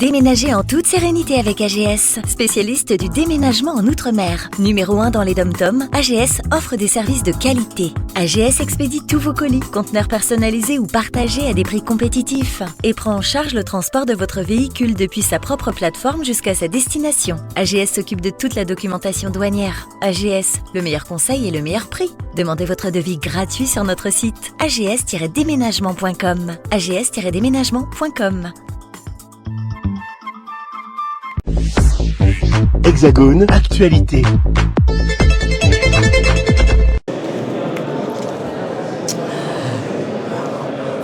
Déménagez en toute sérénité avec AGS, spécialiste du déménagement en Outre-mer. Numéro 1 dans les DOM-TOM, AGS offre des services de qualité. AGS expédie tous vos colis, conteneurs personnalisés ou partagés à des prix compétitifs et prend en charge le transport de votre véhicule depuis sa propre plateforme jusqu'à sa destination. AGS s'occupe de toute la documentation douanière. AGS, le meilleur conseil et le meilleur prix. Demandez votre devis gratuit sur notre site ags-déménagement.com. ags-déménagement.com. Hexagone Actualité.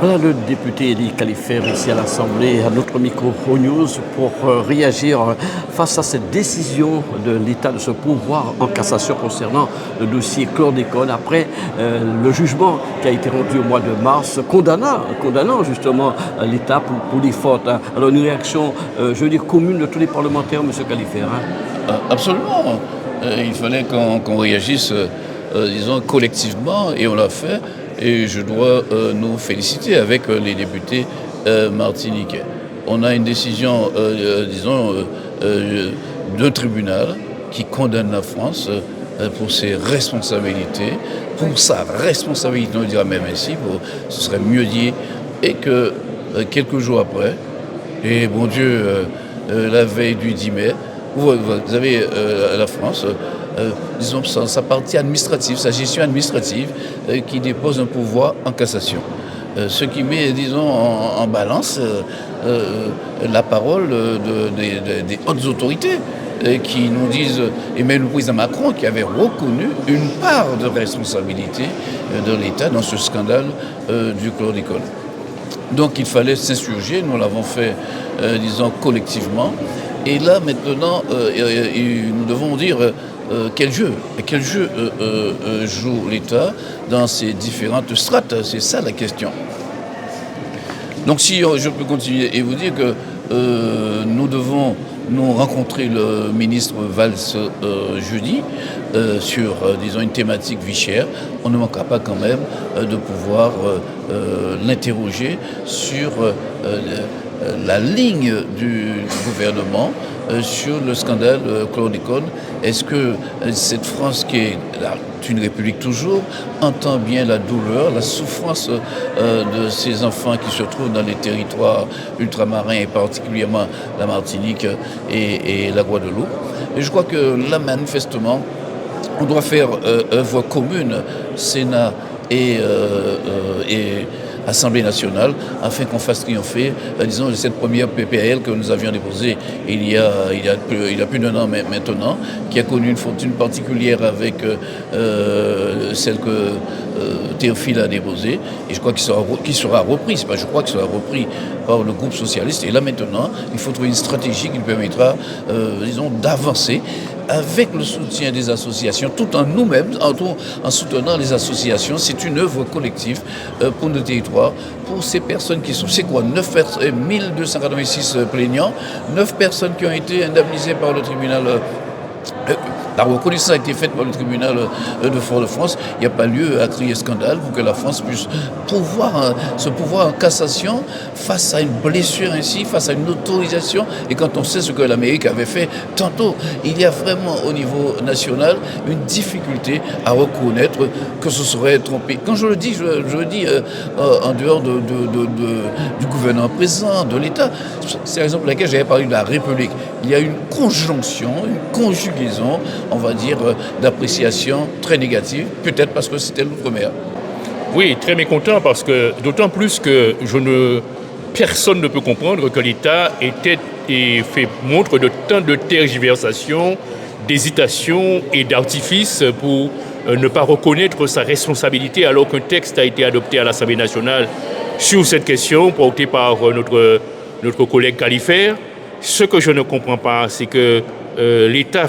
Voilà le député Elie Califert ici à l'Assemblée, à notre micro News pour réagir face à cette décision de l'État de se pourvoir en cassation concernant le dossier chlordécone après le jugement qui a été rendu au mois de mars, condamnant justement l'État pour les fautes. Alors une réaction, je veux dire, commune de tous les parlementaires, M. Califert. Absolument. Il fallait qu'on réagisse, disons, collectivement, et on l'a fait. Et je dois nous féliciter avec les députés martiniquais. On a une décision, d'un tribunal qui condamne la France pour ses responsabilités, pour sa responsabilité, on dirait même ainsi, ce serait mieux dit, et que quelques jours après, et bon Dieu, la veille du 10 mai, vous avez la France, disons, sa partie administrative, sa gestion administrative, qui dépose un pouvoir en cassation. Ce qui met, disons, en balance la parole des hautes autorités qui nous disent, et même le président Macron qui avait reconnu une part de responsabilité de l'État dans ce scandale du chlordécone. Donc il fallait s'insurger, nous l'avons fait, disons, collectivement. Et là, maintenant, nous devons dire quel jeu joue l'État dans ces différentes strates. C'est ça la question. Donc si je peux continuer et vous dire que nous devons nous rencontrer le ministre Valls jeudi sur, disons, une thématique vie chère, on ne manquera pas quand même de pouvoir l'interroger sur la ligne du gouvernement sur le scandale chlordécone. Est-ce que cette France, qui est une république toujours, entend bien la douleur, la souffrance de ces enfants qui se trouvent dans les territoires ultramarins, et particulièrement la Martinique et la Guadeloupe? Et je crois que là, manifestement, on doit faire œuvre commune, Sénat et Assemblée nationale, afin qu'on fasse triompher, disons, cette première PPL que nous avions déposée il y a plus d'un an maintenant, qui a connu une fortune particulière avec celle que Théophile a déposée, et je crois qu'il sera repris, c'est pas je crois qu'il sera repris par le groupe socialiste. Et là maintenant, il faut trouver une stratégie qui nous permettra, disons, d'avancer avec le soutien des associations, tout en nous-mêmes, en soutenant les associations. C'est une œuvre collective pour nos territoires, pour ces personnes qui sont, c'est quoi, 1286 plaignants, 9 personnes qui ont été indemnisées par le tribunal. La reconnaissance a été faite par le tribunal de Fort-de-France. Il n'y a pas lieu à crier scandale pour que la France puisse se pouvoir en cassation face à une blessure ainsi, face à une autorisation. Et quand on sait ce que l'Amérique avait fait tantôt, il y a vraiment au niveau national une difficulté à reconnaître que ce serait trompé. Quand je le dis, je le dis en dehors du gouvernement présent, de l'État. C'est la raison pour laquelle j'avais parlé de la République. Il y a une conjonction, une conjugaison, on va dire, d'appréciation très négative, peut-être parce que c'était l'outre-mer. Oui, très mécontent, parce que d'autant plus que personne ne peut comprendre que l'État fait montre de tant de tergiversation, d'hésitation et d'artifice pour ne pas reconnaître sa responsabilité, alors qu'un texte a été adopté à l'Assemblée nationale sur cette question, porté par notre collègue Califert. Ce que je ne comprends pas, c'est que l'État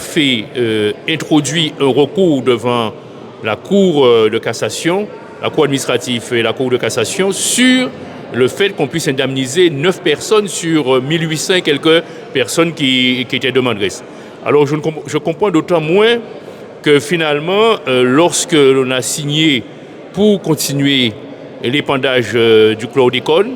introduit un recours devant la Cour de cassation, la Cour administrative et la Cour de cassation, sur le fait qu'on puisse indemniser 9 personnes sur 1800 et quelques personnes qui étaient demanderesses. Alors je comprends d'autant moins que finalement, lorsque l'on a signé pour continuer l'épandage du chlordécone,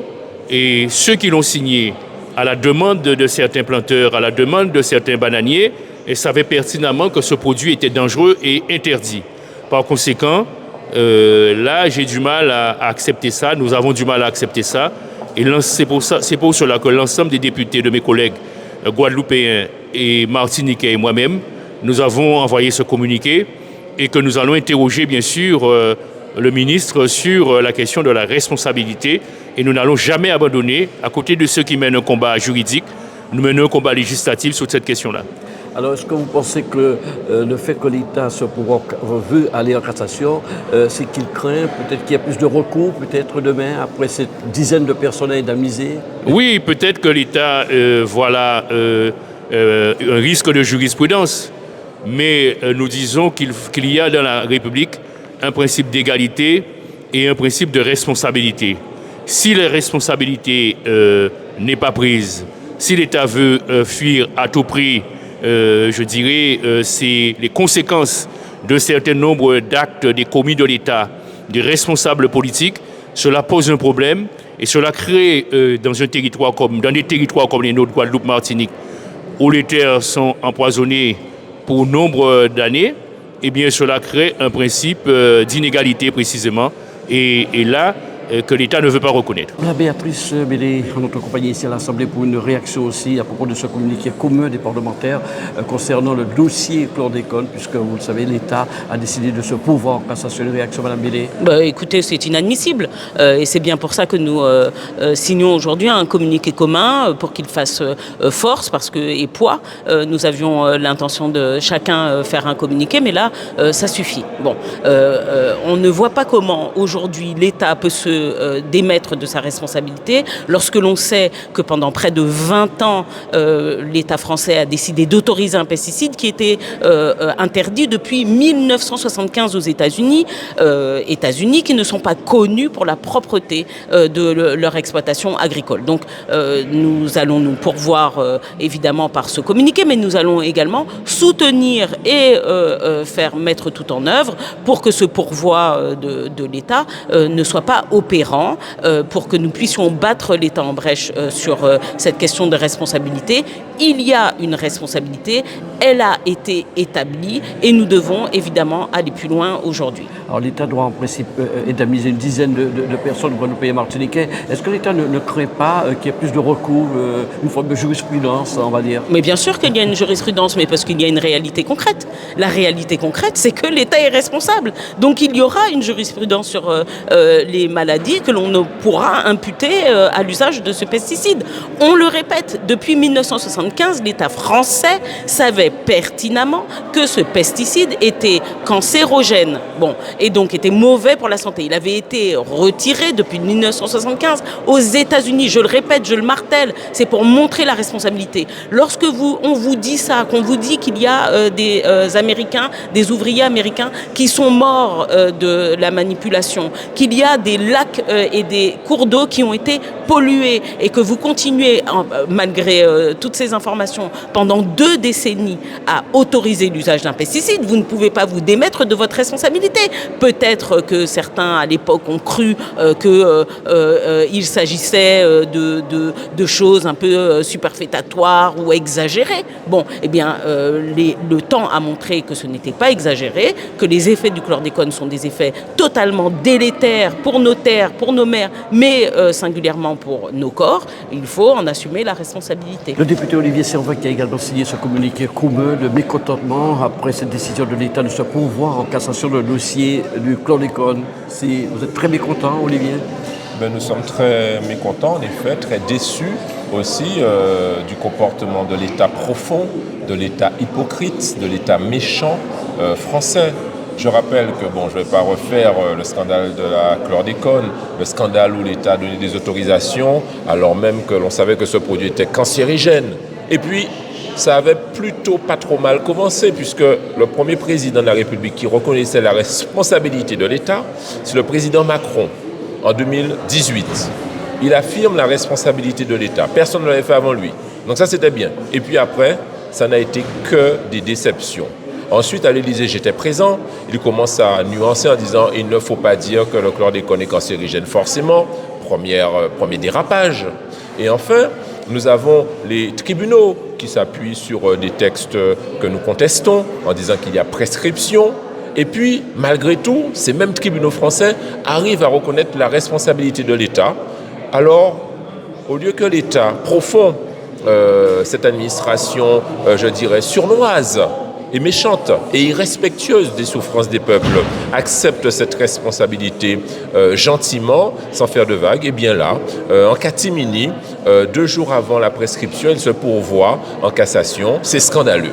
et ceux qui l'ont signé à la demande de certains planteurs, à la demande de certains bananiers, et savaient pertinemment que ce produit était dangereux et interdit. Par conséquent, là, j'ai du mal à accepter ça, nous avons du mal à accepter ça, et c'est pour cela que l'ensemble des députés, de mes collègues guadeloupéens et martiniquais et moi-même, nous avons envoyé ce communiqué et que nous allons interroger, bien sûr, le ministre sur la question de la responsabilité, et nous n'allons jamais abandonner, à côté de ceux qui mènent un combat juridique, nous menons un combat législatif sur cette question-là. Alors, est-ce que vous pensez que le fait que l'État veut aller en cassation, c'est qu'il craint peut-être qu'il y a plus de recours, peut-être demain, après cette dizaine de personnes à indemniser? Oui, peut-être que l'État un risque de jurisprudence, mais nous disons qu'il y a dans la République un principe d'égalité et un principe de responsabilité. Si la responsabilité n'est pas prise, si l'État veut fuir à tout prix, je dirais, c'est les conséquences d'un certain nombre d'actes des commis de l'État, des responsables politiques, cela pose un problème et cela crée dans des territoires comme les nôtres, Guadeloupe, Martinique, où les terres sont empoisonnées pour nombre d'années, eh bien cela crée un principe d'inégalité précisément. Et là, que l'État ne veut pas reconnaître. La Béatrice Bélé, notre compagnie ici à l'Assemblée, pour une réaction aussi à propos de ce communiqué commun des parlementaires concernant le dossier chlordécone, puisque vous le savez, l'État a décidé de se pourvoir en cassation. Une réaction, Madame Bélé? Écoutez, c'est inadmissible. Et c'est bien pour ça que nous signons aujourd'hui un communiqué commun pour qu'il fasse force et poids. Nous avions l'intention de chacun faire un communiqué, mais là, ça suffit. Bon, on ne voit pas comment aujourd'hui l'État peut se démettre de sa responsabilité lorsque l'on sait que pendant près de 20 ans, l'État français a décidé d'autoriser un pesticide qui était interdit depuis 1975 aux États-Unis, qui ne sont pas connus pour la propreté de leur exploitation agricole. Donc nous allons nous pourvoir évidemment par ce communiqué, mais nous allons également soutenir et faire mettre tout en œuvre pour que ce pourvoi de l'État ne soit pas opérant, pour que nous puissions battre l'État en brèche sur cette question de responsabilité. Il y a une responsabilité, elle a été établie et nous devons évidemment aller plus loin aujourd'hui. Alors l'État doit en principe indemniser une dizaine de personnes guadeloupéens et martiniquais. Est-ce que l'État ne craint pas qu'il y ait plus de recours, une forme de jurisprudence, on va dire? Mais bien sûr qu'il y a une jurisprudence, mais parce qu'il y a une réalité concrète. La réalité concrète, c'est que l'État est responsable. Donc il y aura une jurisprudence sur les maladies que l'on ne pourra imputer à l'usage de ce pesticide. On le répète, depuis 1975, l'État français savait pertinemment que ce pesticide était cancérogène. Bon, et donc était mauvais pour la santé. Il avait été retiré depuis 1975 aux États-Unis. Je le répète, je le martèle, c'est pour montrer la responsabilité. Lorsque on vous dit ça, qu'on vous dit qu'il y a des Américains, des ouvriers américains qui sont morts de la manipulation, qu'il y a des lacs et des cours d'eau qui ont été pollués et que vous continuez, malgré toutes ces informations, pendant 2 décennies à autoriser l'usage d'un pesticide, vous ne pouvez pas vous démettre de votre responsabilité. Peut-être que certains à l'époque ont cru qu'il s'agissait de choses un peu superfétatoires ou exagérées. Bon, eh bien, le temps a montré que ce n'était pas exagéré, que les effets du chlordécone sont des effets totalement délétères pour nos terres, pour nos mers, mais singulièrement pour nos corps. Il faut en assumer la responsabilité. Le député Olivier Servan qui a également signé ce communiqué commun de mécontentement après cette décision de l'État de se pourvoir en cassation le dossier du chlordécone. Vous êtes très mécontent, Olivier? Nous sommes très mécontents, en effet, très déçus aussi du comportement de l'État profond, de l'État hypocrite, de l'État méchant français. Je rappelle que, je ne vais pas refaire le scandale de la chlordécone, le scandale où l'État a donné des autorisations alors même que l'on savait que ce produit était cancérigène. Et puis, ça avait plutôt pas trop mal commencé puisque le premier président de la République qui reconnaissait la responsabilité de l'État, c'est le président Macron en 2018. Il affirme la responsabilité de l'État. Personne ne l'avait fait avant lui. Donc ça, c'était bien. Et puis après, ça n'a été que des déceptions. Ensuite, à l'Élysée, j'étais présent. Il commence à nuancer en disant « il ne faut pas dire que le chlordécone est cancérigène forcément ». Premier dérapage. Et enfin, Nous avons les tribunaux qui s'appuient sur des textes que nous contestons en disant qu'il y a prescription. Et puis, malgré tout, ces mêmes tribunaux français arrivent à reconnaître la responsabilité de l'État. Alors, au lieu que l'État profonde cette administration, je dirais, sournoise et méchante et irrespectueuse des souffrances des peuples, accepte cette responsabilité gentiment, sans faire de vagues, et bien là, en catimini, 2 jours avant la prescription, il se pourvoit en cassation. C'est scandaleux.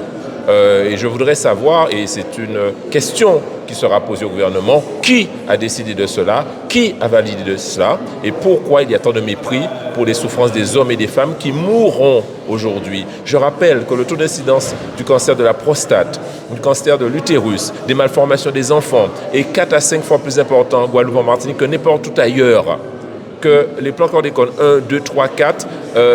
Et je voudrais savoir, et c'est une question qui sera posée au gouvernement, qui a décidé de cela, qui a validé de cela, et pourquoi il y a tant de mépris pour les souffrances des hommes et des femmes qui mourront aujourd'hui. Je rappelle que le taux d'incidence du cancer de la prostate, du cancer de l'utérus, des malformations des enfants est 4 à 5 fois plus important en Guadeloupe, en Martinique que n'importe où ailleurs. Que les plans chlordécone 1, 2, 3, 4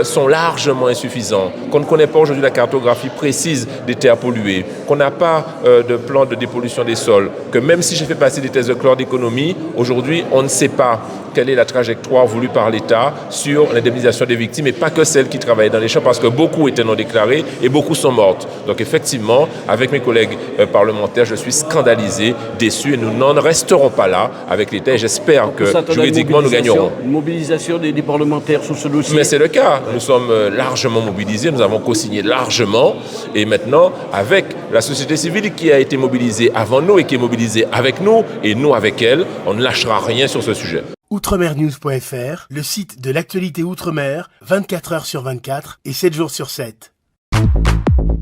sont largement insuffisants, qu'on ne connaît pas aujourd'hui la cartographie précise des terres polluées, qu'on n'a pas de plan de dépollution des sols, que même si j'ai fait passer des tests de chlordéconomie, aujourd'hui on ne sait pas quelle est la trajectoire voulue par l'État sur l'indemnisation des victimes, et pas que celles qui travaillaient dans les champs, parce que beaucoup étaient non déclarées et beaucoup sont mortes. Donc effectivement, avec mes collègues parlementaires, je suis scandalisé, déçu, et nous n'en resterons pas là avec l'État, et j'espère que juridiquement nous gagnerons. Une mobilisation des parlementaires sur ce dossier. Mais c'est le cas. Nous sommes largement mobilisés, nous avons co-signé largement, et maintenant, avec la société civile qui a été mobilisée avant nous et qui est mobilisée avec nous, et nous avec elle, on ne lâchera rien sur ce sujet. Outremernews.fr, le site de l'actualité Outre-mer, 24 heures sur 24 et 7 jours sur 7.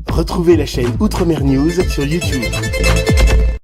Retrouvez la chaîne Outremer News sur YouTube.